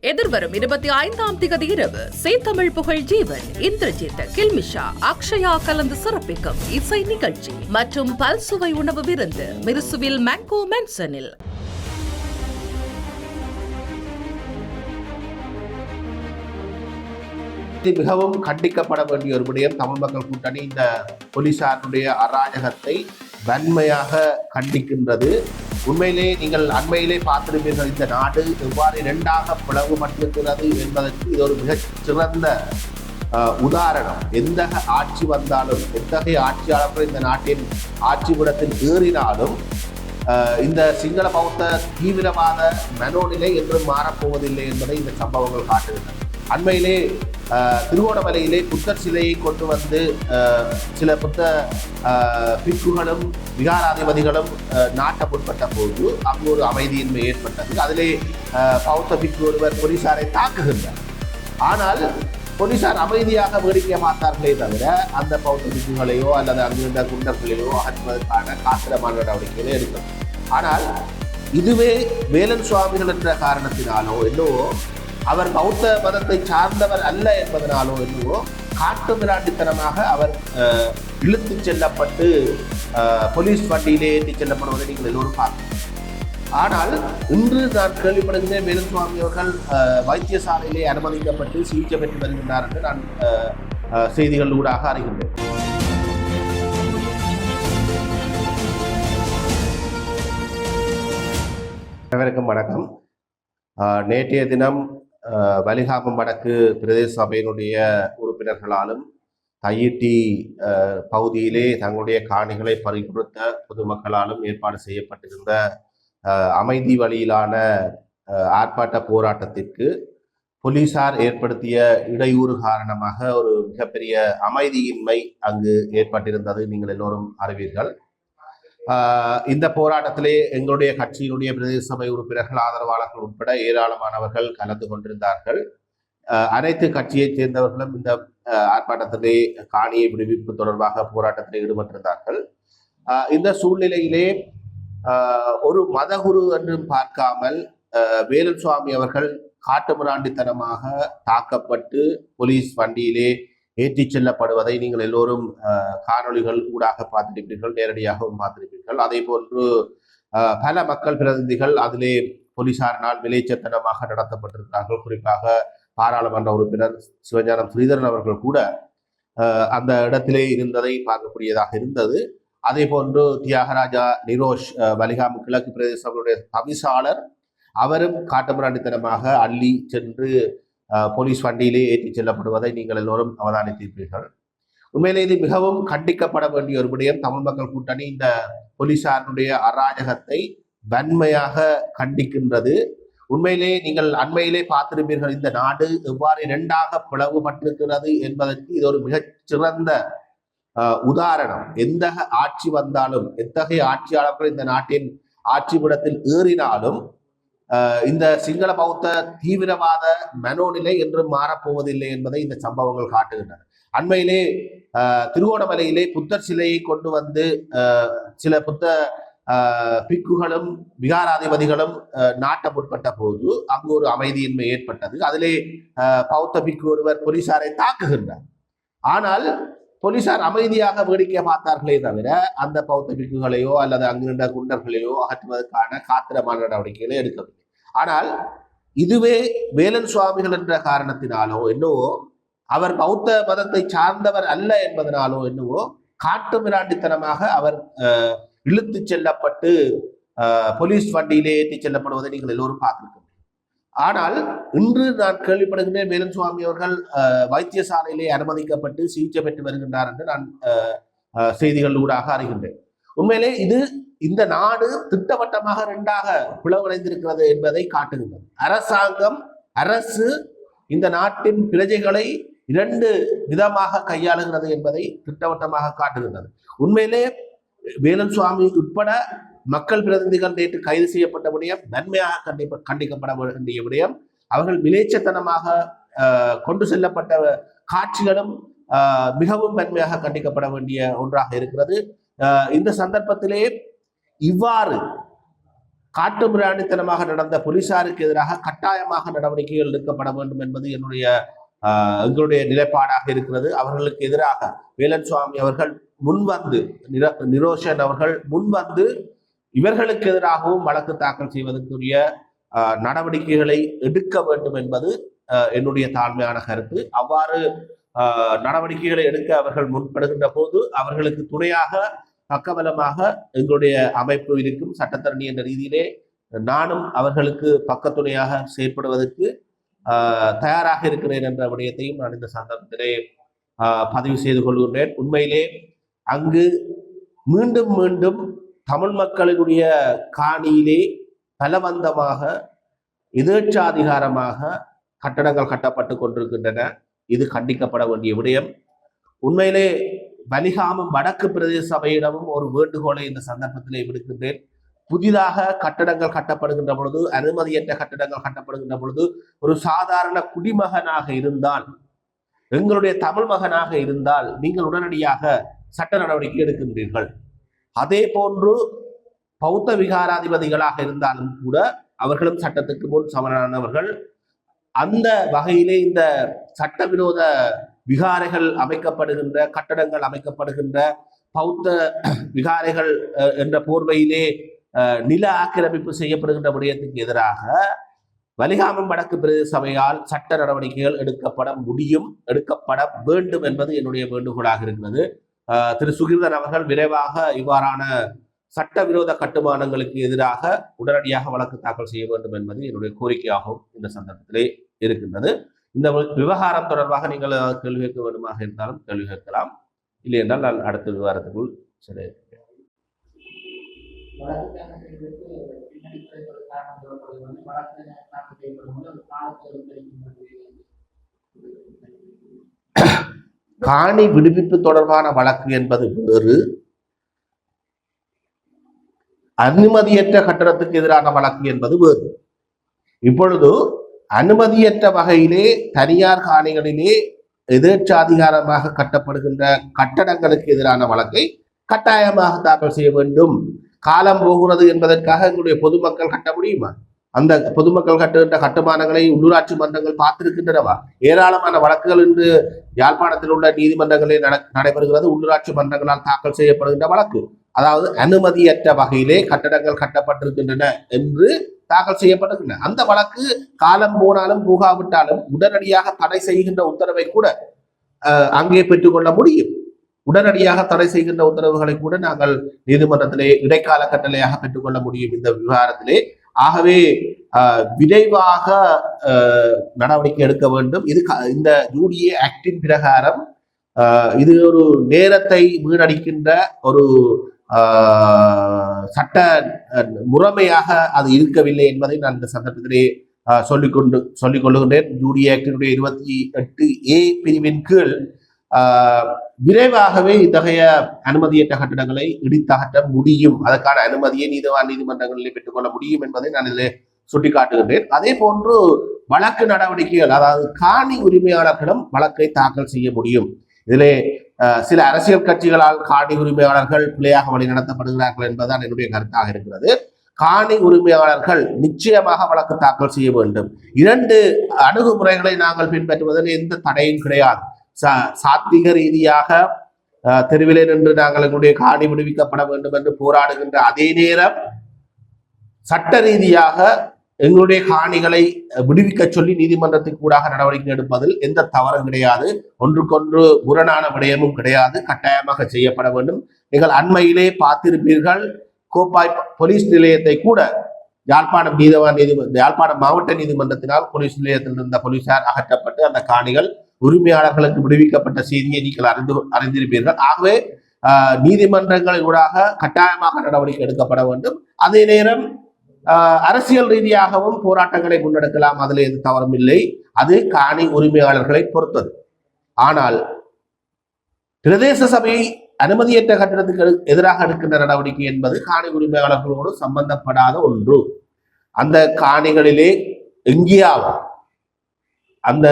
எதிர்வரும் 25ஆம் திகதி இரவு சேத்தமிழ் புகழ் ஜீவன், இந்திரஜித், கில்மிஷா, அக்ஷயா கலந்து சிறப்பிக்கும் இசை நிகழ்ச்சி மற்றும் பல்சுவை உணவு விருந்து மிருசுவில் மேங்கோ மென்சனில். மிகவும் கண்டிக்கப்பட வேண்டிய ஒரு விடயம். தமிழ் மக்கள் கூட்டணி இந்த போலீசாருடைய அராஜகத்தை வன்மையாக கண்டிக்கின்றது. உண்மையிலே நீங்கள் அண்மையிலே பார்த்திருப்பீர்கள், இந்த நாடு எவ்வாறு இரண்டாக பிளவுபட்டிருக்கிறது என்பதற்கு இது ஒரு மிகச் சிறந்த உதாரணம். எந்த ஆட்சி வந்தாலும், எத்தகைய ஆட்சியாளர்கள் இந்த நாட்டின் ஆட்சிவிடத்தில் ஏறினாலும் இந்த சிங்கள பௌத்த தீவிரவாத மனோநிலை என்றும் மாறப்போவதில்லை என்பதை இந்த சம்பவங்கள் காட்டுகின்றன. அண்மையிலே திருவோணமலையிலே புத்தர் சிலையை கொண்டு வந்து சில புத்த பிக்குகளும் விகாராதிபதிகளும் நாட்ட முற்பட்ட போது அங்கு ஒரு அமைதியின்மை ஏற்பட்டது. அதிலே பௌத்த பிக்கு ஒருவர் போலீசாரை தாக்குகின்றார். ஆனால் போலீசார் அமைதியாக வேடிக்கை பார்த்தார்களே தவிர அந்த பௌத்த பிக்குகளையோ அல்லது அங்கிருந்த குண்டர்களையோ அகற்றுவதற்கான காத்திரமான நடவடிக்கைகளை எடுக்கும். ஆனால் இதுவே வேலன் சுவாமிகள் என்ற காரணத்தினாலோ என்னவோ, அவர் பௌத்த மதத்தை சார்ந்தவர் அல்ல என்பதனாலோ என்னவோ, காட்டு மிராண்டித்தனமாக அவர் இழுத்துச் செல்லப்பட்டு போலீஸ் வண்டியிலே ஏற்றி செல்லப்படுவதை நீங்கள் எல்லோரும் பார்க்கணும். ஆனால் இன்று நான் கேள்விப்படுகின்றேன், வேலன் சுவாமி அவர்கள் வைத்தியசாலையிலே அனுமதிக்கப்பட்டு சிகிச்சை பெற்று வருகின்றார் என்று நான் செய்திகள் ஊடாக அறிகின்றேன். அனைவருக்கும் வணக்கம். நேற்றைய தினம் வலிகாமம் வடக்கு பிரதேச சபையினுடைய உறுப்பினர்களாலும் தையிட்டி பகுதியிலே தங்களுடைய காணிகளை பறிகொடுத்த பொதுமக்களாலும் ஏற்பாடு செய்யப்பட்டிருந்த அமைதி வழியிலான ஆர்ப்பாட்ட போராட்டத்திற்கு போலீசார் ஏற்படுத்திய இடையூறு காரணமாக ஒரு மிகப்பெரிய அமைதியின்மை அங்கு ஏற்பட்டிருந்தது நீங்கள் எல்லோரும் அறிவீர்கள். இந்த போராட்டத்திலே எங்களுடைய கட்சியினுடைய பிரதேச சபை உறுப்பினர்கள், ஆதரவாளர்கள் உட்பட ஏராளமானவர்கள் கலந்து கொண்டிருந்தார்கள். அனைத்து கட்சியைச் சேர்ந்தவர்களும் இந்த ஆர்ப்பாட்டத்திலே காணியை விடுவிப்பு தொடர்பாக போராட்டத்தில் ஈடுபட்டிருந்தார்கள். இந்த சூழ்நிலையிலே ஒரு மதகுரு என்றும் பார்க்காமல் வேலன் சுவாமி அவர்கள் காட்டுமிராண்டித்தனமாக தாக்கப்பட்டு போலீஸ் வண்டியிலே ஏற்றிச் செல்லப்படுவதை நீங்கள் எல்லோரும் காணொளிகள் ஊடாக பார்த்திருப்பீர்கள், நேரடியாகவும் பார்த்திருப்பீர்கள். அதே போன்று பல மக்கள் பிரதிநிதிகள் அதிலே போலீசாரினால் விளைச்சத்தனமாக நடத்தப்பட்டிருக்கிறார்கள். குறிப்பாக பாராளுமன்ற உறுப்பினர் சிவஞானம் ஸ்ரீதரன் அவர்கள் கூட அந்த இடத்திலே இருந்ததை பார்க்கக்கூடியதாக இருந்தது. அதே போன்று தியாகராஜா நிரோஷ் வலிகாம கிழக்கு பிரதேசங்களுடைய தவிசாளர், அவரும் காட்டுமிராண்டித்தனமாக அள்ளி சென்று போலீஸ் வண்டியிலே ஏற்றிச் செல்லப்படுவதை நீங்கள் எல்லோரும் அவதானித்திருப்பீர்கள். உண்மையிலே இது மிகவும் கண்டிக்கப்பட வேண்டிய ஒரு விடயம். தமிழ் மக்கள் கூட்டணி இந்த போலீசாருடைய அராஜகத்தை வன்மையாக கண்டிக்கின்றது. உண்மையிலே நீங்கள் அண்மையிலே பார்த்திருப்பீர்கள், இந்த நாடு எவ்வாறு இரண்டாக பிளவுபட்டிருக்கிறது என்பதற்கு இது ஒரு மிகச் சிறந்த உதாரணம். எந்த ஆட்சி வந்தாலும், எத்தகைய ஆட்சியாளர்கள் இந்த நாட்டின் ஆட்சிவிடத்தில் ஏறினாலும் இந்த சிங்கள பௌத்த தீவிரவாத மனோநிலை என்றும் மாறப்போவதில்லை என்பதை இந்த சம்பவங்கள் காட்டுகின்றன. அண்மையிலே திருவோணமலையிலே புத்தர் சிலையை கொண்டு வந்து சில புத்த பிக்குகளும் விகாராதிபதிகளும் நாட்ட முற்பட்ட போது அங்கு ஒரு அமைதியின்மை ஏற்பட்டது. அதிலே பௌத்த பிக்கு ஒருவர் போலீசாரை தாக்குகின்றார். ஆனால் போலீசார் அமைதியாக வேடிக்கை பார்த்தார்களே தவிர அந்த பௌத்த பிக்குகளையோ அல்லது அங்கிருந்த குண்டர்களையோ அகற்றுவதற்கான காத்திரமான நடவடிக்கைகளை எடுக்கவில்லை. ஆனால் இதுவே வேலன் சுவாமிகள் என்ற காரணத்தினாலோ என்னவோ, அவர் பௌத்த மதத்தை சார்ந்தவர் அல்ல என்பதனாலோ என்னவோ, காட்டு மிராண்டித்தனமாக அவர் இழுத்துச் செல்லப்பட்டு போலீஸ் வண்டியிலே ஏற்றிச் செல்லப்படுவதை நீங்கள் எல்லோரும் பார்த்திருக்கீங்க. ஆனால் இன்று நான் கேள்விப்படுகின்றேன், வேலன் சுவாமி அவர்கள் வைத்தியசாலையிலே அனுமதிக்கப்பட்டு சிகிச்சை பெற்று வருகின்றார் என்று நான் செய்திகள் ஊடாக அறிகின்றேன். உண்மையிலே இது இந்த நாடு திட்டவட்டமாக இரண்டாக பிளவடைந்திருக்கிறது என்பதை காட்டுகின்றது. அரசு இந்த நாட்டின் பிரஜைகளை இரண்டு விதமாக கையாளுகிறது என்பதை திட்டவட்டமாக காட்டுகின்றது. உண்மையிலே வேலன் சுவாமி உட்பட மக்கள் பிரதிநிதிகள் நேற்று கைது செய்யப்பட்ட விடயம் நன்மையாக கண்டிக்கப்பட வேண்டிய விடயம். அவர்கள் விளைச்சத்தனமாக கொண்டு செல்லப்பட்ட காட்சிகளும் மிகவும் வன்மையாக கண்டிக்கப்பட வேண்டிய ஒன்றாக இருக்கிறது. இந்த சந்தர்ப்பத்திலே இவ்வாறு காட்டுமிராண்டித்தனமாக நடந்த போலீசாருக்கு எதிராக கட்டாயமாக நடவடிக்கைகள் எடுக்கப்பட வேண்டும் என்பது எங்களுடைய நிலைப்பாடாக இருக்கிறது. அவர்களுக்கு எதிராக வேலன் சுவாமி அவர்கள் முன்வந்து, நிரோஷன் அவர்கள் முன்வந்து இவர்களுக்கு எதிராகவும் வழக்கு தாக்கல் செய்வதற்குரிய நடவடிக்கைகளை எடுக்க வேண்டும் என்பது என்னுடைய தாழ்மையான கருத்து. அவ்வாறு நடவடிக்கைகளை எடுக்க அவர்கள் முன்படுகின்ற போது அவர்களுக்கு துணையாக பக்கபலமாக எங்களுடைய அமைப்பு இருக்கும். சட்டத்தரணி என்ற ரீதியிலே நானும் அவர்களுக்கு பக்கத்துணையாக செயற்படுவதற்கு தயாராக இருக்கிறேன் என்ற விடயத்தையும் நான் இந்த சந்தர்ப்பத்திலே பதிவு செய்து கொள்கின்றேன். உண்மையிலே அங்கு மீண்டும் மீண்டும் தமிழ் மக்களினுடைய காணியிலே பலவந்தமாக எதேச்சாதிகாரமாக கட்டடங்கள் கட்டப்பட்டு கொண்டிருக்கின்றன. இது கண்டிக்கப்பட வேண்டிய விடயம். உண்மையிலே வலிகாமம் வடக்கு பிரதேச சபையிடமும் ஒரு வேண்டுகோளை இந்த சந்தர்ப்பத்திலே விடுக்கின்றேன். புதிதாக கட்டடங்கள் கட்டப்படுகின்ற பொழுது, அனுமதியற்ற கட்டடங்கள் கட்டப்படுகின்ற பொழுது, ஒரு சாதாரண குடிமகனாக இருந்தால், எங்களுடைய தமிழ் மகனாக இருந்தால் நீங்கள் உடனடியாக சட்ட நடவடிக்கை எடுக்கின்றீர்கள். அதே போன்று பௌத்த விகாராதிபதிகளாக இருந்தாலும் கூட அவர்களும் சட்டத்துக்கு முன் சமனானவர்கள். அந்த வகையிலே இந்த சட்டவிரோத விகாரைகள் அமைக்கப்படுகின்ற, கட்டடங்கள் அமைக்கப்படுகின்ற, பௌத்த விகாரைகள் என்ற போர்வையிலே நில ஆக்கிரமிப்பு செய்யப்படுகின்ற விடயத்துக்கு எதிராக வலிகாமம் வடக்கு பிரதேச சபையால் சட்ட நடவடிக்கைகள் எடுக்கப்பட முடியும், எடுக்கப்பட வேண்டும் என்பது என்னுடைய வேண்டுகோளாக இருக்கிறது. திரு சுகிர்தன் அவர்கள் விரைவாக இவ்வாறான சட்டவிரோத கட்டுமானங்களுக்கு எதிராக உடனடியாக வழக்கு தாக்கல் செய்ய வேண்டும் என்பது என்னுடைய கோரிக்கையாகவும் இந்த சந்தர்ப்பத்திலே இருக்கின்றது. இந்த விவகாரம் தொடர்பாக நீங்கள் கேள்வி கேட்க வேண்டுமாக இருந்தாலும் கேள்வி கேட்கலாம். இல்லை என்றால் நான் அடுத்த விவகாரத்துக்குள் செல்ல. காணி விடுவிப்பு தொடர்பான வழக்கு என்பது வேறு, அனுமதியற்ற கட்டடத்துக்கு எதிரான வழக்கு என்பது வேறு. இப்பொழுது அனுமதியற்ற வகையிலே தனியார் காணிகளிலே எதேச்சாதிகாரமாக கட்டப்படுகின்ற கட்டடங்களுக்கு எதிரான வழக்கை கட்டாயமாக தாக்கல் செய்ய வேண்டும். காலம் போகிறது என்பதற்காக எங்களுடைய பொதுமக்கள் கட்ட முடியுமா? அந்த பொதுமக்கள் கட்டுகின்ற கட்டுமானங்களை உள்ளூராட்சி மன்றங்கள் பார்த்திருக்கின்றனவா? ஏராளமான வழக்குகள் இன்று யாழ்ப்பாணத்தில் உள்ள நீதிமன்றங்களில் நடைபெறுகிறது. உள்ளூராட்சி மன்றங்களால் தாக்கல் செய்யப்படுகின்ற வழக்கு, அதாவது அனுமதியற்ற வகையிலே கட்டடங்கள் கட்டப்பட்டிருக்கின்றன என்று தாக்கல் செய்யப்படுகின்றன. அந்த வழக்கு காலம் போனாலும் போகாவிட்டாலும் உடனடியாக தடை செய்கின்ற உத்தரவை கூட அங்கே பெற்றுக்கொள்ள முடியும். உடனடியாக தடை செய்கின்ற உத்தரவுகளை கூட நாங்கள் நீதிமன்றத்திலே இடைக்கால கட்டளையாக பெற்றுக்கொள்ள முடியும் இந்த விவகாரத்திலே. ஆகவே விரைவாக நடவடிக்கை எடுக்க வேண்டும். இது இந்த யூடிஏ ஆக்டின் பிரகாரம் இது ஒரு நேரத்தை வீணடிக்கின்ற ஒரு சட்ட முறைமையாக அது இருக்கவில்லை என்பதை நான் இந்த சந்தர்ப்பத்திலே சொல்லிக் கொள்ளுகின்றேன். யூடிஏ ஆக்டினுடைய 28A பிரிவின் கீழ் விரைவாகவே இத்தகைய அனுமதியற்ற கட்டிடங்களை இடித்தகற்ற முடியும். அதற்கான அனுமதியை நீதிமன்றங்களிலே பெற்றுக்கொள்ள முடியும் என்பதை நான் இதில் சுட்டிக்காட்டுகின்றேன். அதே போன்று வழக்கு நடவடிக்கைகள், அதாவது காணி உரிமையாளர்களும் வழக்கை தாக்கல் செய்ய முடியும். இதிலே சில அரசியல் கட்சிகளால் காணி உரிமையாளர்கள் பிழையாக வழி நடத்தப்படுகிறார்கள் என்பதுதான் என்னுடைய கருத்தாக இருக்கிறது. காணி உரிமையாளர்கள் நிச்சயமாக வழக்கு தாக்கல் செய்ய வேண்டும். 2 அணுகுமுறைகளை நாங்கள் பின்பற்றுவதில் எந்த தடையும் கிடையாது. சாத்திக ரீதியாக தெருவிலே நின்று நாங்கள் எங்களுடைய காணி விடுவிக்கப்பட வேண்டும் என்று போராடுகின்ற அதே நேரம் சட்ட ரீதியாக எங்களுடைய காணிகளை விடுவிக்க சொல்லி நீதிமன்றத்துக்கு கூடாக நடவடிக்கை எடுப்பதில் எந்த தவறும் கிடையாது. ஒன்றுக்கொன்று முரணான விடயமும் கிடையாது. கட்டாயமாக செய்யப்பட வேண்டும். நீங்கள் அண்மையிலே பார்த்திருப்பீர்கள், கோப்பாய் போலீஸ் நிலையத்தை கூட யாழ்ப்பாணம் மாவட்ட நீதிமன்றத்தினால் போலீஸ் நிலையத்தில் இருந்த போலீசார் அகற்றப்பட்டு அந்த காணிகள் உரிமையாளர்களுக்கு விடுவிக்கப்பட்ட செய்தியை நீங்கள் அறிந்திருப்பீர்கள். ஆகவே நீதிமன்றங்களின் ஊடாக கட்டாயமாக நடவடிக்கை எடுக்கப்பட வேண்டும். அதே நேரம் அரசியல் ரீதியாகவும் போராட்டங்களை முன்னெடுக்கலாம், அதில் எது தவறும் இல்லை. அது காணி உரிமையாளர்களை பொறுத்தது. ஆனால் பிரதேச சபை அனுமதியற்ற கட்டடத்துக்கு எதிராக எடுக்கின்ற நடவடிக்கை என்பது காணி உரிமையாளர்களோடு சம்பந்தப்படாத ஒன்று. அந்த காணிகளிலே எங்கேயாவது அந்த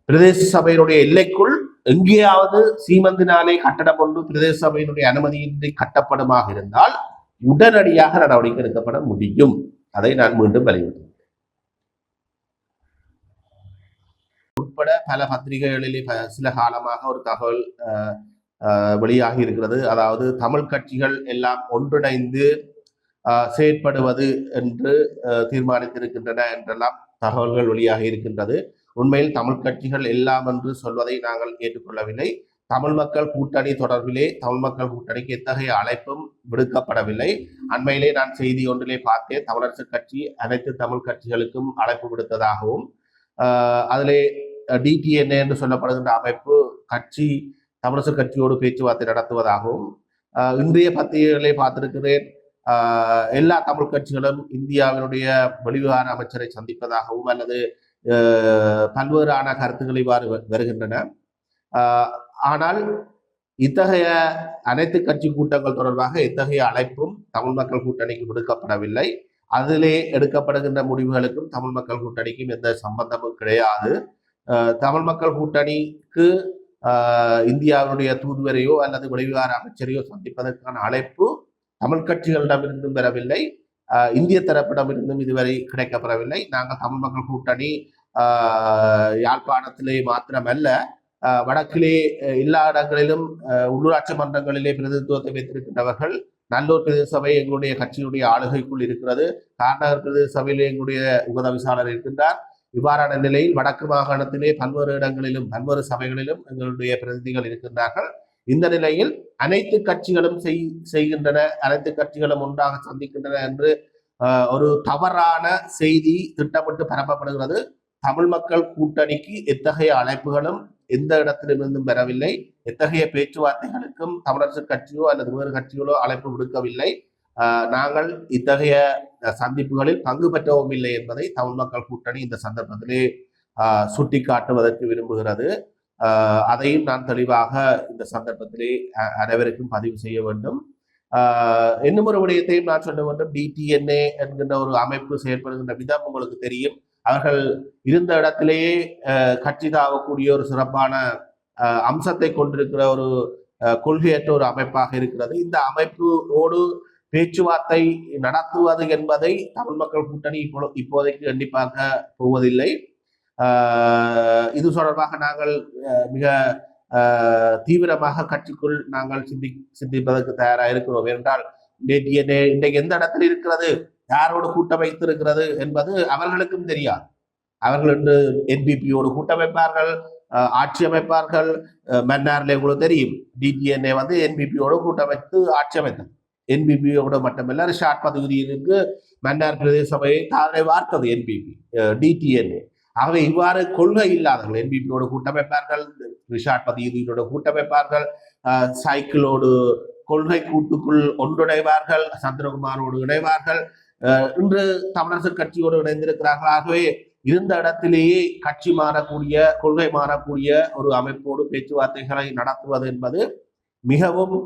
பிரதேச சபையினுடைய எல்லைக்குள் எங்கேயாவது சீமந்தினாலே கட்டடம் ஒன்று பிரதேச சபையினுடைய அனுமதியின்றி கட்டப்படுமாக இருந்தால் உடனடியாக நடவடிக்கை எடுக்கப்பட முடியும். அதை நான் மீண்டும் வலியுறுத்துகிறேன். உட்பட பல பத்திரிகைகளிலே சில காலமாக ஒரு தகவல் வெளியாகி இருக்கிறது. அதாவது தமிழ் கட்சிகள் எல்லாம் ஒன்றிணைந்து செயற்படுவது என்று தீர்மானித்திருக்கின்றன என்றெல்லாம் தகவல்கள் வெளியாகி இருக்கின்றது. உண்மையில் தமிழ் கட்சிகள் எல்லாம் என்று சொல்வதை நாங்கள் ஏற்றுக்கொள்ளவில்லை. தமிழ் மக்கள் கூட்டணி தொடர்பிலே தமிழ் மக்கள் கூட்டணிக்கு எத்தகைய அழைப்பும் விடுக்கப்படவில்லை. அண்மையிலே நான் செய்தி ஒன்றிலே பார்த்தேன், தமிழரசு கட்சி அனைத்து தமிழ் கட்சிகளுக்கும் அழைப்பு விடுத்ததாகவும் அதிலே டிடிஎன்ஏ என்று சொல்லப்படுகின்ற அமைப்பு கட்சி தமிழரசு கட்சியோடு பேச்சுவார்த்தை நடத்துவதாகவும் இன்றைய பத்திரிகைகளை பார்த்திருக்கிறேன். எல்லா தமிழ் கட்சிகளும் இந்தியாவினுடைய வெளிவிவகார அமைச்சரை சந்திப்பதாகவும் அல்லது பல்வேறான கருத்துக்கள் இவ்வாறு வருகின்றன. ஆனால் இத்தகைய அனைத்து கட்சி கூட்டங்கள் தொடர்பாக இத்தகைய அழைப்பும் தமிழ் மக்கள் கூட்டணிக்கு விடுக்கப்படவில்லை. அதிலே எடுக்கப்படுகின்ற முடிவுகளுக்கும் தமிழ் மக்கள் கூட்டணிக்கும் எந்த சம்பந்தமும் கிடையாது. தமிழ் மக்கள் கூட்டணிக்கு இந்தியாவுடைய தூதுவரையோ அல்லது வெளிவிவகார அமைச்சரையோ சந்திப்பதற்கான அழைப்பு தமிழ் கட்சிகளிடமிருந்தும் பெறவில்லை, இந்திய தரப்பிடமிருந்தும் இதுவரை கிடைக்கப்பெறவில்லை. நாங்கள் தமிழ் மக்கள் கூட்டணி யாழ்ப்பாணத்திலே மாத்திரமல்ல, வடக்கிலே எல்லா இடங்களிலும் உள்ளூராட்சி மன்றங்களிலே பிரதிநிதித்துவத்தை வைத்திருக்கின்றவர்கள். நல்லூர் பிரதேச சபை எங்களுடைய கட்சியினுடைய ஆளுகைக்குள் இருக்கிறது. கார்நகர் பிரதேச சபையிலே எங்களுடைய உபதவிசாளர் இருக்கின்றார். இவ்வாறான நிலையில் வடக்கு மாகாணத்திலே பல்வேறு இடங்களிலும் பல்வேறு சபைகளிலும் எங்களுடைய பிரதிநிதிகள் இருக்கின்றார்கள். இந்த நிலையில் அனைத்து கட்சிகளும் செய்கின்றன, அனைத்து கட்சிகளும் ஒன்றாக சந்திக்கின்றன என்று ஒரு தவறான செய்தி திட்டமிட்டு பரப்பப்படுகிறது. தமிழ் மக்கள் கூட்டணிக்கு எத்தகைய அழைப்புகளும் எந்த இடத்திலிருந்தும் பெறவில்லை. எத்தகைய பேச்சுவார்த்தைகளுக்கும் தமிழரசு கட்சியோ அல்லது வேறு கட்சிகளோ அழைப்பு விடுக்கவில்லை. நாங்கள் இத்தகைய சந்திப்புகளில் பங்கு பெற்றவும் இல்லை என்பதை தமிழ் மக்கள் கூட்டணி இந்த சந்தர்ப்பத்திலே சுட்டி காட்டுவதற்கு விரும்புகிறது. அதையும் நான் தெளிவாக இந்த சந்தர்ப்பத்திலே அனைவருக்கும் பதிவு செய்ய வேண்டும். இன்னும் ஒரு விடயத்தையும் நான் சொல்ல வேண்டும். டிடிஎன்ஏ என்கின்ற ஒரு அமைப்பு செயல்படுகின்ற விதம் உங்களுக்கு தெரியும். அவர்கள் இருந்த இடத்திலேயே கட்சி தாவக்கூடிய ஒரு சிறப்பான அம்சத்தை கொண்டிருக்கிற ஒரு கொள்கையற்ற ஒரு அமைப்பாக இருக்கிறது. இந்த அமைப்போடு பேச்சுவார்த்தை நடத்துவது என்பதை தமிழ் மக்கள் கூட்டணி இப்போதைக்கு எண்ணி பார்க்க போவதில்லை. இது தொடர்பாக நாங்கள் மிக தீவிரமாக கட்சிக்குள் நாங்கள் சிந்திப்பதற்கு தயாராக இருக்கிறோம். என்றால் இன்றைக்கு எந்த இடத்தில் இருக்கிறது, யாரோடு கூட்டமைத்திருக்கிறது என்பது அவர்களுக்கும் தெரியாது. அவர்கள் இன்று என்பிபியோடு கூட்டமைப்பார்கள், ஆட்சி அமைப்பார்கள். மன்னார்ல உங்களுக்கு தெரியும், டிடிஎன்ஏ என்பிபியோடு கூட்டமைத்து ஆட்சி அமைத்தது. என்பிபியோடு மட்டுமல்ல, ரிஷாட் பதவிக்கு மன்னார் பிரதேச சபையை தாரை வார்த்தது என்பிபி டிடிஎன்ஏ. ஆகவே இவ்வாறு கொள்கை இல்லாதவர்கள் என்பிபியோடு கூட்டமைப்பார்கள், ரிஷாட் பதவியோடு கூட்டமைப்பார்கள், சைக்கிளோடு கொள்கை கூட்டுக்குள் ஒன்றிணைவார்கள், சந்திரகுமாரோடு இணைவார்கள், இன்று தமிழரசு கட்சியோடு இணைந்திருக்கிறார்கள். ஆகவே இருந்த இடத்திலேயே கட்சி மாறக்கூடிய கொள்கை மாறக்கூடிய ஒரு அமைப்போடு பேச்சுவார்த்தைகளை நடத்துவது என்பது மிகவும்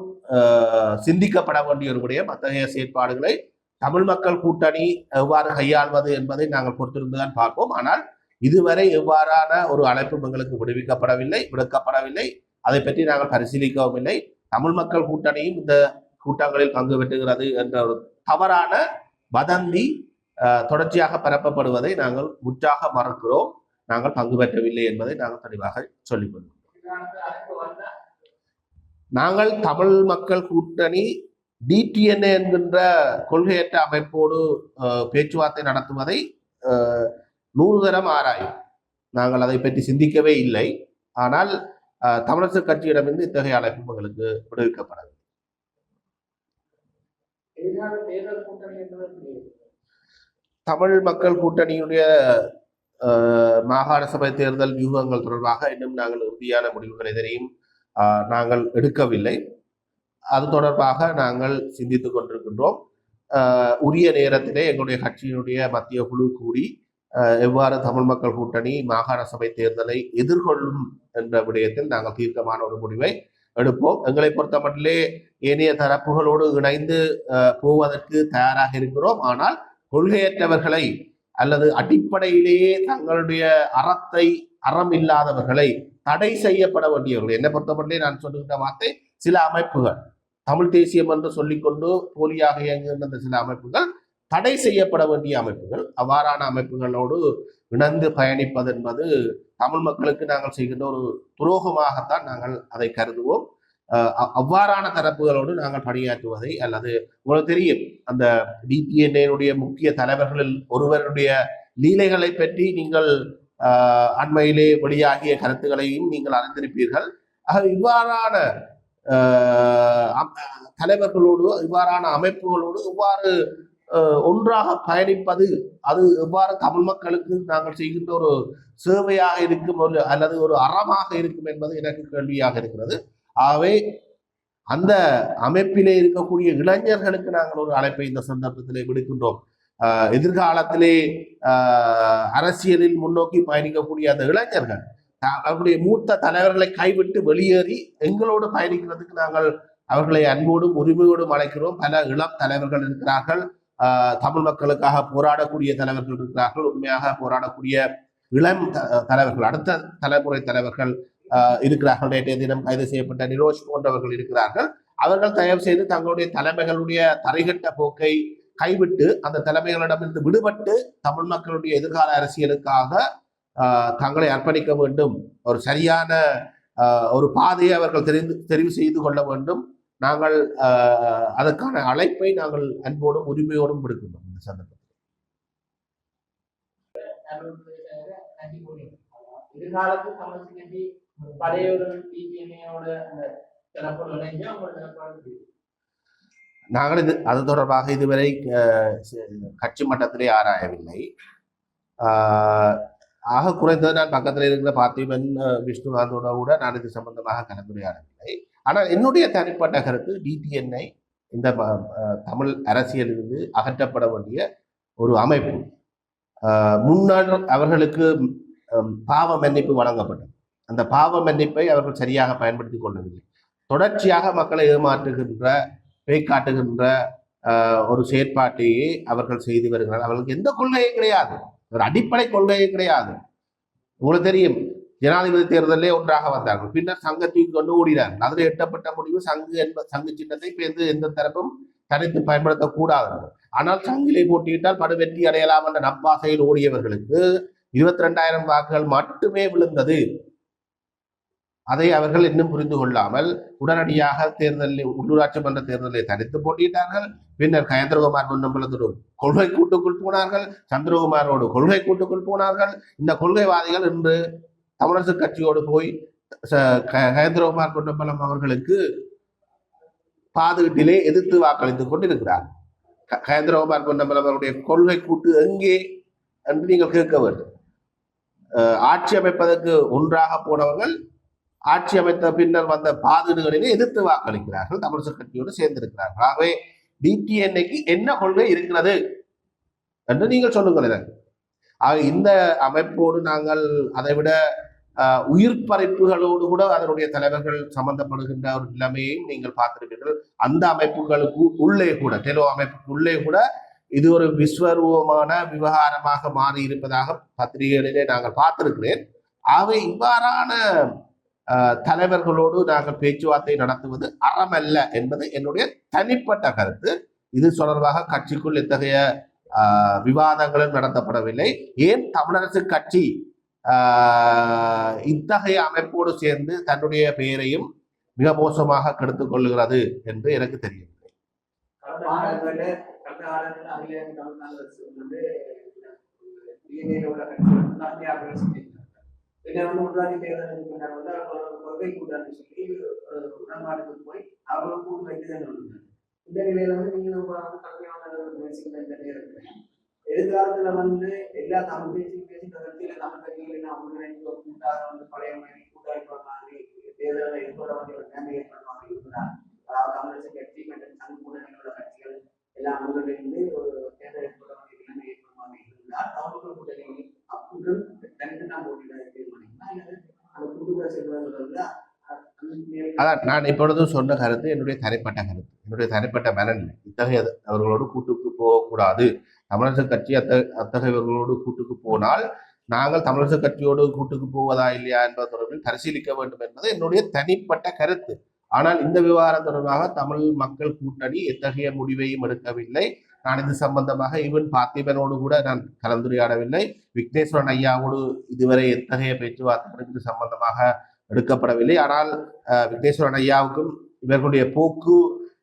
சிந்திக்கப்பட வேண்டிய ஒரு விடயம். அத்தகைய செயற்பாடுகளை தமிழ் மக்கள் கூட்டணி எவ்வாறு கையாள்வது என்பதை நாங்கள் பொறுத்திருந்துதான் பார்ப்போம். ஆனால் இதுவரை எவ்வாறான ஒரு அழைப்பும் எங்களுக்கு விடுக்கப்படவில்லை. அதை பற்றி நாங்கள் பரிசீலிக்கவும் இல்லை. தமிழ் மக்கள் கூட்டணியும் இந்த கூட்டங்களில் பங்கு பெற்றுகிறது என்ற ஒரு தவறான வதந்தி தொடர்ச்சியாக பரப்பப்படுவதை நாங்கள் முற்றாக மறுக்கிறோம். நாங்கள் பங்கு பெற்றவில்லை என்பதை நாங்கள் தெளிவாக சொல்லிக் கொள்வோம். நாங்கள் தமிழ் மக்கள் கூட்டணி டிடிஎன்ஏ என்கின்ற கொள்கையற்ற அமைப்போடு பேச்சுவார்த்தை நடத்துவதை 100 தரம் ஆராயும். நாங்கள் அதை பற்றி சிந்திக்கவே இல்லை. ஆனால் தமிழரசு கட்சியிடமிருந்து இத்தகைய அழைப்பு எங்களுக்கு விடுவிக்கப்படவில்லை. தமிழ் மக்கள் கூட்டணியுடைய மாகாண சபை தேர்தல் வியூகங்கள் தொடர்பாக இன்னும் நாங்கள் உறுதியான முடிவுகள் எதனையும் நாங்கள் எடுக்கவில்லை. அது தொடர்பாக நாங்கள் சிந்தித்துக் கொண்டிருக்கின்றோம். உரிய நேரத்திலே எங்களுடைய கட்சியினுடைய மத்திய குழு கூடி எவ்வாறு தமிழ் மக்கள் கூட்டணி மாகாண சபை தேர்தலை எதிர்கொள்ளும் என்ற விடயத்தில் நாங்கள் தீர்க்கமான ஒரு முடிவை எடுப்போம். எங்களை பொறுத்தமட்டிலே ஏனைய தரப்புகளோடு இணைந்து போவதற்கு தயாராக இருக்கிறோம். ஆனால் கொள்கையற்றவர்களை அல்லது அடிப்படையிலேயே தங்களுடைய அறம் இல்லாதவர்களை தடை செய்யப்பட வேண்டியவர்கள், என்னை பொறுத்தமட்டிலே நான் சொல்லுகின்ற வார்த்தை, சில அமைப்புகள் தமிழ் தேசியம் என்று சொல்லிக்கொண்டு போலியாக இயங்குகின்ற சில அமைப்புகள் தடை செய்யப்பட வேண்டிய அமைப்புகள். அவ்வாறான அமைப்புகளோடு இணைந்து பயணிப்பது என்பது தமிழ் மக்களுக்கு நாங்கள் செய்கின்ற ஒரு துரோகமாகத்தான் நாங்கள் அதை கருதுவோம். அவ்வாறான தரப்புகளோடு நாங்கள் பணியாற்றுவதை, அல்லது உங்களுக்கு தெரியும் அந்த டிடிஎன்ஏனுடைய முக்கிய தலைவர்களில் ஒருவருடைய லீலைகளை பற்றி நீங்கள் அண்மையிலே வெளியாகிய கருத்துக்களையும் நீங்கள் அறிந்திருப்பீர்கள். இவ்வாறான தலைவர்களோடு, இவ்வாறான அமைப்புகளோடு இவ்வாறு ஒன்றாக பயணிப்பது அது எவ்வாறு தமிழ் மக்களுக்கு நாங்கள் செய்கின்ற ஒரு சேவையாக இருக்கும் அல்லது ஒரு அறமாக இருக்கும் என்பது எனக்கு கேள்வியாக இருக்கிறது. ஆகவே அந்த அமைப்பிலே இருக்கக்கூடிய இளைஞர்களுக்கு நாங்கள் ஒரு அழைப்பை இந்த சந்தர்ப்பத்திலே விடுக்கின்றோம். எதிர்காலத்திலே அரசியலில் முன்னோக்கி பயணிக்கக்கூடிய அந்த இளைஞர்கள் அவருடைய மூத்த தலைவர்களை கைவிட்டு வெளியேறி எங்களோடு பயணிக்கிறதுக்கு நாங்கள் அவர்களை அன்போடும் உரிமையோடும் அழைக்கிறோம். பல இளம் தலைவர்கள் இருக்கிறார்கள், தமிழ் மக்களுக்காக போராடக்கூடிய தலைவர்கள் இருக்கிறார்கள், உண்மையாக போராடக்கூடிய இளம் தலைவர்கள், அடுத்த தலைமுறை தலைவர்கள் இருக்கிறார்கள். நேற்றைய தினம் கைது செய்யப்பட்ட நிரோஷ் போன்றவர்கள் இருக்கிறார்கள். அவர்கள் தயவு செய்து தங்களுடைய தலைமைகளுடைய தரைகட்ட போக்கை கைவிட்டு அந்த தலைமைகளிடமிருந்து விடுபட்டு தமிழ் மக்களுடைய எதிர்கால அரசியலுக்காக தங்களை அர்ப்பணிக்க வேண்டும். ஒரு சரியான ஒரு பாதையை அவர்கள் தெரிவு செய்து கொள்ள வேண்டும். நாங்கள் அதற்கான அழைப்பை நாங்கள் அன்போடும் உரிமையோடும் விடுக்கின்றோம். இந்த சந்தர்ப்பத்தில் எதிர்காலத்தில் தமிழ் கட்சி பழையோட டிடிஎன்ஏயோட அந்த சிறப்பு இணைஞ்சு அவங்களோட நாங்கள் அது தொடர்பாக இதுவரை கட்சி மட்டத்திலே ஆராயவில்லை. ஆக குறைந்தது நான் பக்கத்தில் இருக்கிற பார்த்திபன் விஷ்ணுகாந்தோட கூட நான் இது சம்பந்தமாக கலந்துரையாடவில்லை. ஆனால் என்னுடைய தனிப்பட்ட கருத்து டிடிஎன்ஐ இந்த தமிழ் அரசியலிருந்து அகற்றப்பட வேண்டிய ஒரு அமைப்பு. முன்னாள் அவர்களுக்கு பாவ மன்னிப்பு வழங்கப்பட்டது. அந்த பாவ மன்னிப்பை அவர்கள் சரியாக பயன்படுத்தி கொள்ளவில்லை. தொடர்ச்சியாக மக்களை ஏமாற்றுகின்ற, பேய்காட்டுகின்ற ஒரு செயற்பாட்டையே அவர்கள் செய்து வருகிறார்கள். அவர்களுக்கு எந்த கொள்கையும் கிடையாது, ஒரு அடிப்படை கொள்கையும் கிடையாது. உங்களுக்கு தெரியும், ஜனாதிபதி தேர்தலே ஒன்றாக வந்தார்கள், பின்னர் சங்கத்தையும் கொண்டு ஓடினார்கள். அதில் எட்டப்பட்ட முடிவு சங்கு சின்னத்தை பேர்ந்து எந்த தரப்பும் தனித்து பயன்படுத்தக்கூடாது. ஆனால் சங்கிலே போட்டியிட்டால் படு வெற்றி அடையலாம் என்ற நப்பாசையில் ஓடியவர்களுக்கு 22,000 வாக்குகள் மட்டுமே விழுந்தது. அதை அவர்கள் இன்னும் புரிந்து கொள்ளாமல் உடனடியாக தேர்தலில், உள்ளூராட்சி மன்ற தேர்தலில் தனித்து போட்டியிட்டார்கள். பின்னர் கயந்திரகுமார் பொன்னம்பலத்தோடு கொள்கை கூட்டுக்குள் போனார்கள், சந்திரகுமாரோடு கொள்கை கூட்டுக்குள் போனார்கள். இந்த கொள்கைவாதிகள் இன்று தமிழரசு கட்சியோடு போய் கயந்திரகுமார் பொன்னம்பலம் அவர்களுக்கு பாதுகாட்டிலே எதிர்த்து வாக்களித்துக் கொண்டிருக்கிறார். கயந்திரகுமார் பொன்னம்பலம் அவருடைய கொள்கை கூட்டு எங்கே என்று நீங்கள் கேட்க வேண்டும். ஆட்சி அமைப்பதற்கு ஒன்றாக போனவர்கள் ஆட்சி அமைத்த பின்னர் வந்த பாதுகாடுகளிலே எதிர்த்து வாக்களிக்கிறார்கள், தமிழரசு கட்சியோடு சேர்ந்திருக்கிறார்கள். ஆகவே டிடிஎன்ஏக்கு என்ன கொள்கை இருக்கிறது என்று நீங்கள் சொல்லுங்கள். ஆக இந்த அமைப்போடு நாங்கள் அதைவிட உயிர் பறிப்புகளோடு கூட அதனுடைய தலைவர்கள் சம்பந்தப்படுகின்ற ஒரு நிலைமையையும் நீங்கள் பார்த்திருப்பீர்கள். அந்த அமைப்புகளுக்கு உள்ளே கூட, டெலோ அமைப்புக்கு உள்ளே கூட இது ஒரு விஸ்வரூபமான விவகாரமாக மாறி இருப்பதாக பத்திரிகைகளிலே நாங்கள் பார்த்திருக்கிறேன். ஆகவே இவ்வாறான தலைவர்களோடு நாங்கள் பேச்சுவார்த்தை நடத்துவது அறமல்ல என்பது என்னுடைய தனிப்பட்ட கருத்து. இது தொடர்பாக கட்சிக்குள் இத்தகைய விவாதங்களும் நடத்தப்படவில்லை. ஏன் தமிழரசு கட்சி இத்தகைய அமைப்போடு சேர்ந்து தன்னுடைய பெயரையும் மிக மோசமாக கெடுத்துக் கொள்ளுகிறது என்று எனக்கு தெரியவில்லை. உள்ளாட்சி தேர்தல் கொள்கை கூட்டாண்மை சொல்லி உடன்பாடுக்கு போய் அவர்களும் கூட்டு வைத்துதான் இந்த நிலையில நீங்களும் கல்வியான இந்த நேரத்துல எதிர்காலத்துல எல்லா தமிழ் பேசி கட்சியில தமிழ் கட்சிகளை அவங்க கூட்டாக பழைய மாதிரி கூட்டாளி மாதிரி தேர்தலை ஏற்பட வேண்டிய ஒரு நிலைமை ஏற்படுவாங்க இருக்கிறார். அதாவது தமிழரசு கட்சி மற்றும் சங்க கூட்டணிகளோட கட்சிகள் எல்லாம் அவர்களிலிருந்து ஒரு தேர்தல் ஏற்பட வேண்டிய நிலைமை ஏற்படுவாங்க இருந்தால் தமிழ் கூட்டணிகள் அப்புறம் தனித்து தான் போட்டியிட அதான் நான் இப்பொழுது சொன்ன கருத்து என்னுடைய தனிப்பட்ட கருத்து, என்னுடைய தனிப்பட்ட மனநிலை. இத்தகைய அவர்களோடு கூட்டுக்கு போகக்கூடாது. தமிழரசு கட்சி அத்தகையவர்களோடு கூட்டுக்கு போனால் நாங்கள் தமிழரசு கட்சியோடு கூட்டுக்கு போவதா இல்லையா என்பது தொடர்பில் பரிசீலிக்க வேண்டும் என்பது என்னுடைய தனிப்பட்ட கருத்து. ஆனால் இந்த விவகாரம் தொடர்பாக தமிழ் மக்கள் கூட்டணி எத்தகைய முடிவையும் எடுக்கவில்லை. நான் இது சம்பந்தமாக ஈவன் பார்த்திபனோடு கூட நான் கலந்துரையாடவில்லை. விக்னேஸ்வரன் ஐயாவோடு இதுவரை எத்தகைய பேச்சுவார்த்தைகளுக்கு இது சம்பந்தமாக எடுக்கப்படவில்லை. ஆனால் விக்னேஸ்வரன் ஐயாவுக்கும் இவர்களுடைய போக்கு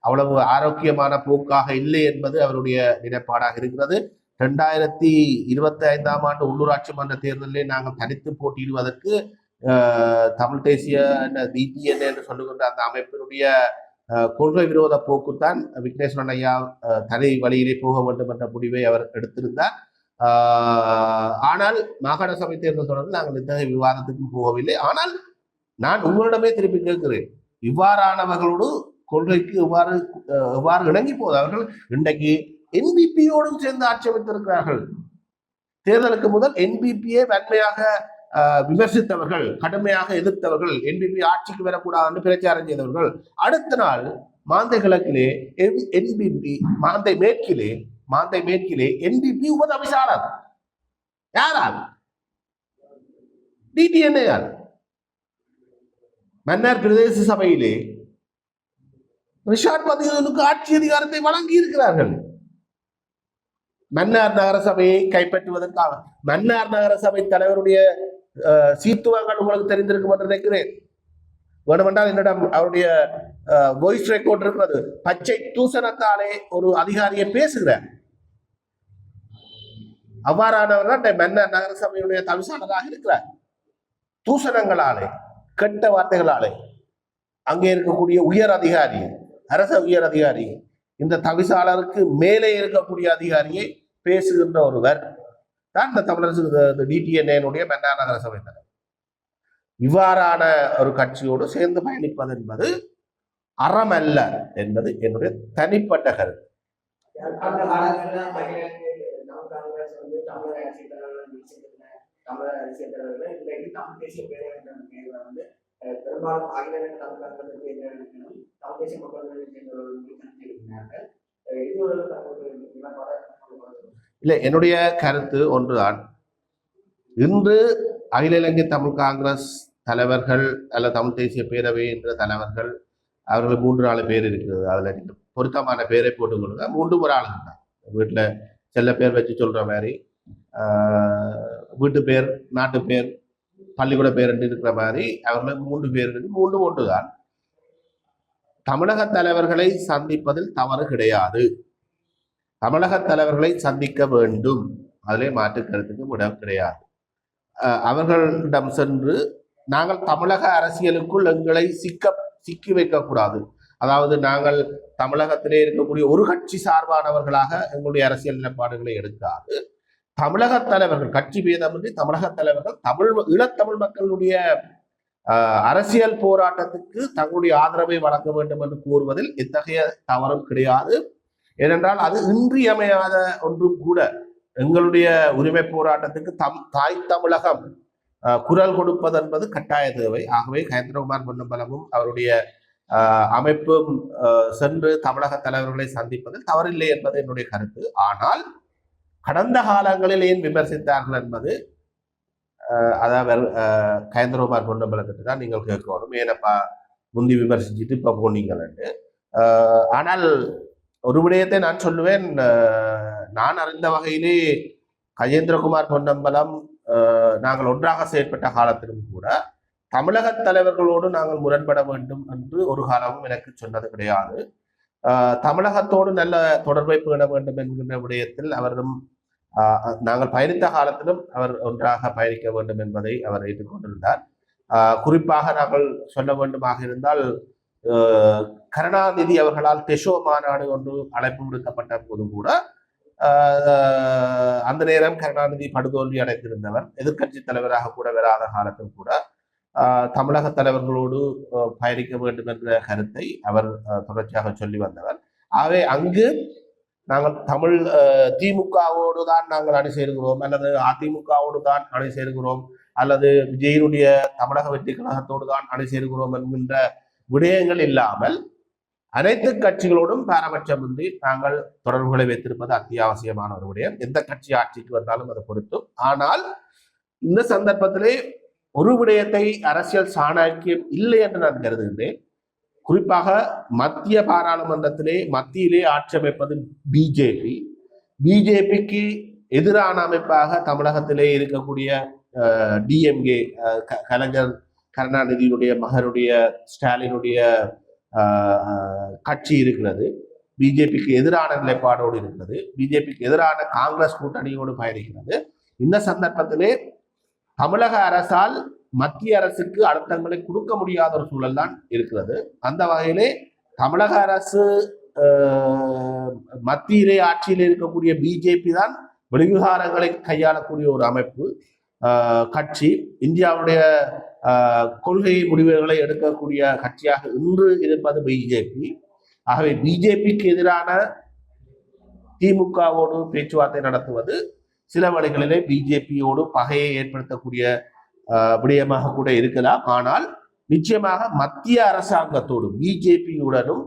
அவ்வளவு ஆரோக்கியமான போக்காக இல்லை என்பது அவருடைய நிலைப்பாடாக இருக்கிறது. 2025ஆம் ஆண்டு உள்ளூராட்சி மன்ற தேர்தலிலே நாங்கள் தனித்து போட்டியிடுவதற்கு தமிழ் தேசிய DTN என்று சொல்லுகின்ற அந்த அமைப்பினுடைய கொள்கை விரோத போக்குத்தான் விக்னேஸ்வரன் ஐயா தனி வழியிலே போக வேண்டும் என்ற முடிவை அவர் எடுத்திருந்தார். ஆனால் மாகாண சபை தேர்தல் தொடர்பில் நாங்கள் இத்தகைய விவாதத்துக்கும் போகவில்லை. ஆனால் நான் உங்களிடமே திருப்பி கேட்கிறேன், இவ்வாறானவர்களோடு கொள்கைக்கு எவ்வாறு இணங்கி போது அவர்கள் இன்றைக்கு NBPயோடும் சேர்ந்து ஆட்சி அமைத்திருக்கிறார்கள். தேர்தலுக்கு முதல் NBPயை வன்மையாக விமர்சித்தவர்கள், கடுமையாக எதிர்த்தவர்கள், NBP ஆட்சிக்கு வரக்கூடாது என்று பிரச்சாரம் செய்தவர்கள். அடுத்த நாள் மாந்தை கிழக்கிலே NBP, மாந்தை மேற்கிலே NBP உபதவிசாளர் யாரால்? DTN யார்? மன்னார் பிரதேச சபையிலே ரிஷாட் பதிகளுக்கு ஆட்சி அதிகாரத்தை வழங்கி இருக்கிறார்கள். மன்னார் நகரசபையை கைப்பற்றுவதற்காக மன்னார் நகரசபை தலைவருடைய சீத்துவங்கள் உங்களுக்கு தெரிந்திருக்கும் என்று நினைக்கிறேன். வேணுமென்றால் என்னிடம் அவருடைய வாய்ஸ் ரெக்கார்ட் இருக்கிறது. பச்சை தூசணத்தாலே ஒரு அதிகாரியை பேசுகிறார். அவ்வாறானவர் தான் மன்னார் நகரசபையுடைய தவிசாளராக இருக்கிறார். தூசணங்களாலே, கெட்ட வார்த்தைகளாலே அங்கே இருக்கக்கூடிய உயர் அதிகாரி, அரச உயர் அதிகாரி, இந்த தவிசாளருக்கு மேலே இருக்கக்கூடிய அதிகாரியை பேசுகின்ற ஒருவர் தான் இந்த தமிழரசு DTN மன்னார் நகர சபை தலைவர். இவ்வாறான ஒரு கட்சியோடு சேர்ந்து பயணிப்பது என்பது அறமல்ல என்பது என்னுடைய தனிப்பட்ட கருத்து. பெரும்பாலும் அகில தமிழகத்திற்கு தமிழ் தேசிய மக்கள் இல்லை, என்னுடைய கருத்து ஒன்றுதான். இன்று அகில இலங்கை தமிழ் காங்கிரஸ் தலைவர்கள் அல்ல தமிழ் தேசிய பேரவை என்ற தலைவர்கள் அவர்கள் 3-4 பேர் இருக்கிறது. அதில் பொருத்தமான பேரை போட்டுக் கொள்ளுங்க. 3 ஆளுங்க தான். வீட்டில் செல்ல பேர் வச்சு சொல்ற மாதிரி வீட்டு பேர், நாட்டு பேர், பள்ளிக்கூட பேர் என்று இருக்கிற மாதிரி அவர்கள் 3 பேர் இருக்கு. 3 ஒன்றுதான். தமிழக தலைவர்களை சந்திப்பதில் தவறு கிடையாது. தமிழக தலைவர்களை சந்திக்க வேண்டும், அதிலே மாற்று கருத்துக்கு இடம் கிடையாது. அவர்களிடம் சென்று நாங்கள் தமிழக அரசியலுக்குள் எங்களை சிக்கி வைக்கக்கூடாது. அதாவது நாங்கள் தமிழகத்திலே இருக்கக்கூடிய ஒரு கட்சி சார்பானவர்களாக எங்களுடைய அரசியல் நிலைப்பாடுகளை எடுக்காது, தமிழக தலைவர்கள், கட்சி பேதமின்றி தமிழக தலைவர்கள் ஈழத்தமிழ் மக்களுடைய அரசியல் போராட்டத்துக்கு தங்களுடைய ஆதரவை வழங்க வேண்டும் என்று கூறுவதில் எத்தகைய தவறும் கிடையாது. ஏனென்றால் அது இன்றியமையாத ஒன்றும் கூட. எங்களுடைய உரிமை போராட்டத்துக்கு தாய் தமிழகம் குரல் கொடுப்பது என்பது கட்டாய தேவை. ஆகவே கயந்திரகுமார் பொன்னம்பலமும் அவருடைய அமைப்பும் சென்று தமிழக தலைவர்களை சந்திப்பதில் தவறில்லை என்பது என்னுடைய கருத்து. ஆனால் கடந்த காலங்களில் ஏன் விமர்சித்தார்கள் என்பது அதாவது கயந்திரகுமார் பொன்னம்பலத்துக்கு தான் நீங்கள் கேட்கணும். ஏனப்பா முந்தி விமர்சிச்சுட்டு இப்ப போனீங்கன்னு. ஆனால் ஒரு விடயத்தை நான் சொல்லுவேன். நான் அறிந்த வகையிலே கஜேந்திரகுமார் பொன்னம்பலம் நாங்கள் ஒன்றாக செயற்பட்ட காலத்திலும் கூட தமிழக தலைவர்களோடு நாங்கள் முரண்பட வேண்டும் என்று ஒரு காலமும் எனக்கு சொன்னது கிடையாது. தமிழகத்தோடு நல்ல தொடர்பை பேண வேண்டும் என்கின்ற விடயத்தில் அவரும் நாங்கள் பயணித்த காலத்திலும் அவர் ஒன்றாக பயணிக்க வேண்டும் என்பதை அவர் ஏற்றுக்கொண்டிருந்தார். குறிப்பாக நாங்கள் சொல்ல வேண்டுமாக இருந்தால் கருணாநிதி அவர்களால் தெஷோ மாநாடு ஒன்று அழைப்பு விடுக்கப்பட்ட போதும் கூட அந்த நேரம் கருணாநிதி படுதோல்வி அடைந்திருந்தவர். எதிர்கட்சி தலைவராக கூட வராத காலத்தில் கூட தமிழக தலைவர்களோடு பயணிக்க வேண்டும் என்ற கருத்தை அவர் தொடர்ச்சியாக சொல்லி வந்தவர். ஆகவே அங்கு நாங்கள் தமிழ் திமுகவோடு தான் நாங்கள் அணி சேர்கிறோம், அல்லது அதிமுகவோடு தான் அணி சேர்கிறோம், அல்லது விஜயனுடைய தமிழக வெற்றி கழகத்தோடு தான் அணி சேர்கிறோம் என்கின்ற விடயங்கள் இல்லாமல் அனைத்து கட்சிகளோடும் பாரபட்சமின்றி நாங்கள் தொடர்புகளை வைத்திருப்பது அத்தியாவசியமான ஒரு விடயம். எந்த கட்சி ஆட்சிக்கு வந்தாலும் அதை பொறுத்தும். ஆனால் இந்த சந்தர்ப்பத்திலே ஒரு விடயத்தை அரசியல் சாணக்கியம் இல்லை என்று நான் கருதுகின்றேன். குறிப்பாக மத்திய பாராளுமன்றத்திலே மத்தியிலே ஆட்சி அமைப்பது பிஜேபி. பிஜேபிக்கு எதிரான அமைப்பாக தமிழகத்திலே இருக்கக்கூடிய டிஎம்கே, கலைஞர் கருணாநிதியுடைய மகனுடைய ஸ்டாலினுடைய கட்சி இருக்கிறது. பிஜேபிக்கு எதிரான நிலைப்பாடோடு இருக்கிறது. பிஜேபிக்கு எதிரான காங்கிரஸ் கூட்டணியோடு பயணிக்கிறது. இந்த சந்தர்ப்பத்திலே தமிழக அரசால் மத்திய அரசுக்கு அழுத்தங்களை கொடுக்க முடியாத ஒரு சூழல் தான் இருக்கிறது. அந்த வகையிலே தமிழக அரசு மத்தியிலே ஆட்சியில் இருக்கக்கூடிய பிஜேபி தான் வெளிவிவகாரங்களை கையாளக்கூடிய ஒரு அமைப்பு, கட்சி. இந்தியாவுடைய கொள்கை முடிவுகளை எடுக்கக்கூடிய கட்சியாக இன்று இருப்பது பிஜேபி. ஆகவே பிஜேபிக்கு எதிரான திமுகவோடு பேச்சுவார்த்தை நடத்துவது சில வழிகளிலே பிஜேபியோடு பகையை ஏற்படுத்தக்கூடிய விடயமாக கூட இருக்கலாம். ஆனால் நிச்சயமாக மத்திய அரசாங்கத்தோடு பிஜேபியுடனும்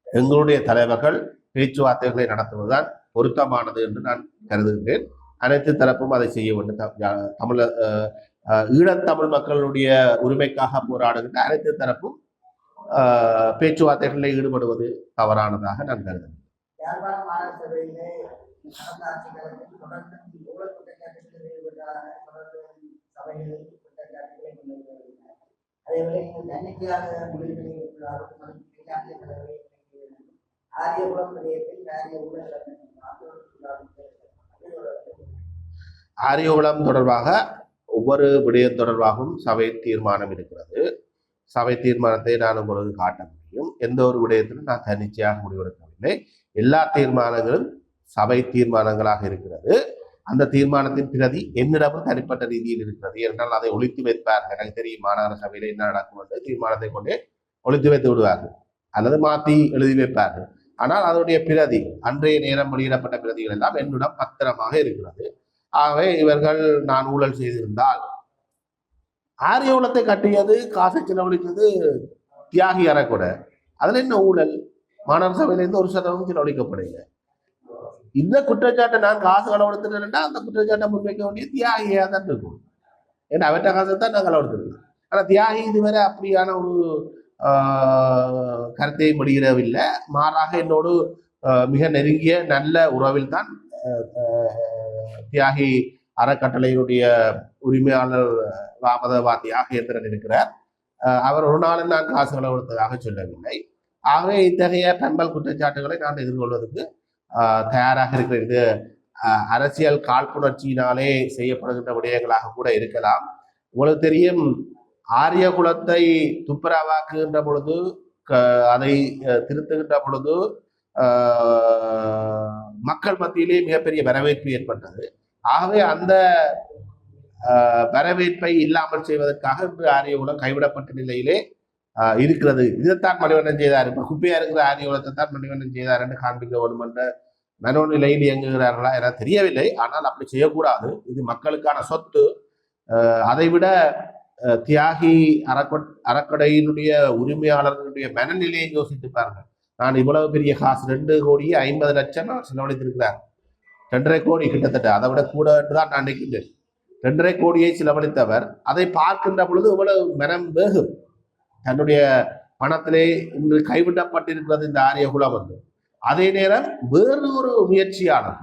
எங்களுடைய தலைவர்கள் பேச்சுவார்த்தைகளை நடத்துவதுதான் பொருத்தமானது என்று நான் கருதுகிறேன். அனைத்து தரப்பும் அதை செய்ய வேண்டும். ஈழத்தமிழ் மக்களுடைய உரிமைக்காக போராடுகின்ற அனைத்து தரப்பும் பேச்சுவார்த்தைகளில் ஈடுபடுவது தவறானதாக நான் கருதுகிறேன். ஆரியகுளம் தொடர்பாக ஒவ்வொரு விடயம் தொடர்பாகவும் சபை தீர்மானம் இருக்கிறது. சபை தீர்மானத்தை நான் உங்களுக்கு காட்ட முடியும். எந்த ஒரு விடயத்திலும் நான் தன்னிச்சையாக முடிவெடுக்கவில்லை. எல்லா தீர்மானங்களும் சபை தீர்மானங்களாக இருக்கிறது. அந்த தீர்மானத்தின் பிரதி என்னிடமும் தனிப்பட்ட ரீதியில் இருக்கிறது. என்றால் அதை ஒழித்து வைப்பார்கள். எனக்கு தெரியும் மாநகர சபையில என்ன நடக்கும் என்று தீர்மானத்தை கொண்டே ஒழித்து வைத்து விடுவார்கள் அல்லது மாற்றி எழுதி வைப்பார்கள். ஆனால் அதனுடைய பிரதி, அன்றைய நேரம் வெளியிடப்பட்ட பிரதிகள் எல்லாம் என்னிடம் பத்திரமாக இருக்கிறது. ஆகவே இவர்கள் நான் ஊழல் செய்திருந்தால், ஆரியகுளத்தை கட்டியது காசை செலவழித்தது தியாகி அறக்கூட, அதுல என்ன ஊழல்? மாநகர சபையிலிருந்து 1% செலவழிக்கப்படுங்க. இந்த குற்றச்சாட்டை நான் காசு களவெடுத்துட்டேன்னா அந்த குற்றச்சாட்டை முன்வைக்க வேண்டிய தியாகியா தான் இருக்கும். ஏன்னா அவற்ற காசை தான் நான் களவெடுத்துருக்கேன். ஆனா தியாகி இதுவரை அப்படியான ஒரு கருத்தை வெளியிடவில்லை. மாறாக என்னோடு மிக நெருங்கிய நல்ல உறவில் தான் தியாகி அறக்கட்டளையினுடைய உரிமையாளர் ராமதவா தியாகேந்திரன் இருக்கிறார். அவர் ஒரு நாளும் நான் காசு களவெடுத்ததாக சொல்லவில்லை. ஆகவே இத்தகைய பண்பல் குற்றச்சாட்டுகளை நான் எதிர்கொள்வதற்கு தயாராக இருக்கிறது. இது அரசியல் காழ்ப்புணர்ச்சியினாலே செய்யப்படுகின்ற விடயங்களாக கூட இருக்கலாம். உங்களுக்கு தெரியும், ஆரியகுலத்தை துப்புரவாக்குகின்ற பொழுது, அதை திருத்துகின்ற பொழுது மக்கள் மத்தியிலே மிகப்பெரிய வரவேற்பு ஏற்பட்டது. ஆகவே அந்த வரவேற்பை இல்லாமல் செய்வதற்காக இன்று ஆரியகுலம் கைவிடப்பட்ட நிலையிலே இருக்கிறது. இதைத்தான் மணிவண்ணன் செய்தார். இப்ப குப்பையா இருக்கிற ஆரியகுலத்தை தான் மணிவண்ணன் செய்தார் என்று காண்பிக்க வேண்டும் என்ற மனோநிலையில் இயங்குகிறார்களா என தெரியவில்லை. ஆனால் அப்படி செய்யக்கூடாது. இது மக்களுக்கான சொத்து. அதைவிட தியாகி அறக்கடையினுடைய உரிமையாளர்களுடைய மனநிலையை யோசித்து பாருங்கள். நான் இவ்வளவு பெரிய காசு 2,50,00,000 நான் செலவழித்திருக்கிறார். 2.5 கோடி கிட்டத்தட்ட, அதை விட கூட என்றுதான் நான் நினைக்கின்றேன். 2.5 கோடியை செலவழித்தவர் அதை பார்க்கின்ற பொழுது இவ்வளவு மனம் வேகும். தன்னுடைய பணத்திலே இன்று கைவிடப்பட்டிருக்கிறது இந்த ஆரியகுலம் வந்து. அதே நேரம் வேறு ஒரு முயற்சியாளர்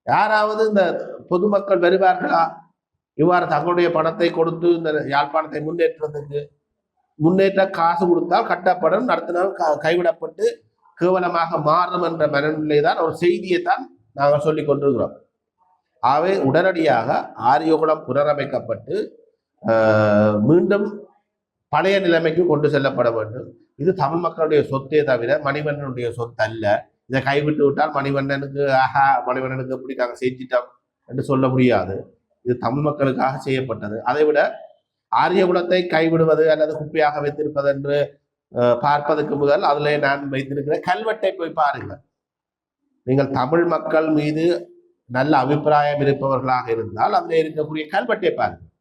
யாராவது இந்த பொதுமக்கள் வருவார்களா, இவ்வாறு தங்களுடைய பணத்தை கொடுத்து இந்த யாழ்ப்பாணத்தை முன்னேற்ற காசு கொடுத்தால் கட்டப்படும், நடத்தினால் கைவிடப்பட்டு கேவலமாக மாறும் என்ற மனநிலை தான் ஒரு செய்தியை தான் நாங்கள் சொல்லிக் கொண்டிருக்கிறோம். ஆகவே உடனடியாக ஆரியகுலம் புனரமைக்கப்பட்டு மீண்டும் பழைய நிலைமைக்கு கொண்டு செல்லப்பட வேண்டும். இது தமிழ் மக்களுடைய சொத்தே தவிர மணிவண்ணனுடைய சொத்து அல்ல. இதை கைவிட்டு விட்டால் மணிவண்ணனுக்கு எப்படி நாங்கள் செஞ்சிட்டோம் என்று சொல்ல முடியாது. இது தமிழ் மக்களுக்காக செய்யப்பட்டது. அதை விட ஆரியகுலத்தை கைவிடுவது அல்லது குப்பையாக வைத்திருப்பது என்று பார்ப்பதற்கு முதல் அதிலே நான் வைத்திருக்கிற கல்வெட்டை போய் பாருங்கள். நீங்கள் தமிழ் மக்கள் மீது நல்ல அபிப்பிராயம் இருப்பவர்களாக இருந்தால் அதில் இருக்கக்கூடிய கல்வெட்டை பாருங்கள்.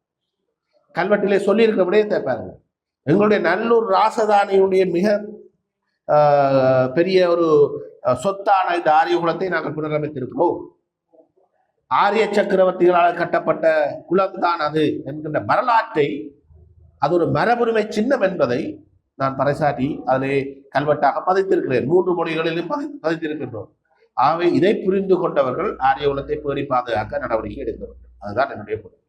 கல்வெட்டிலே சொல்லியிருக்க விடயத்தை பாருங்கள். எங்களுடைய நல்லூர் ராசதானியுடைய மிக பெரிய ஒரு சொத்தான இந்த ஆரியகுலத்தை நாங்கள் புனரமைத்திருக்கிறோம். ஆரிய சக்கரவர்த்திகளால் கட்டப்பட்ட குலம்தான் அது என்கின்ற வரலாற்றை, அது ஒரு மரபுரிமை சின்னம் என்பதை நான் பறைசாற்றி அதிலே கல்வெட்டாக பதித்திருக்கிறேன். 3 மொழிகளிலும் பதித்திருக்கின்றோம். ஆகவே இதை புரிந்து கொண்டவர்கள் ஆரிய குலத்தை பேணி பாதுகாக்க நடவடிக்கை எடுக்க வேண்டும். அதுதான் என்னுடைய பொருள்.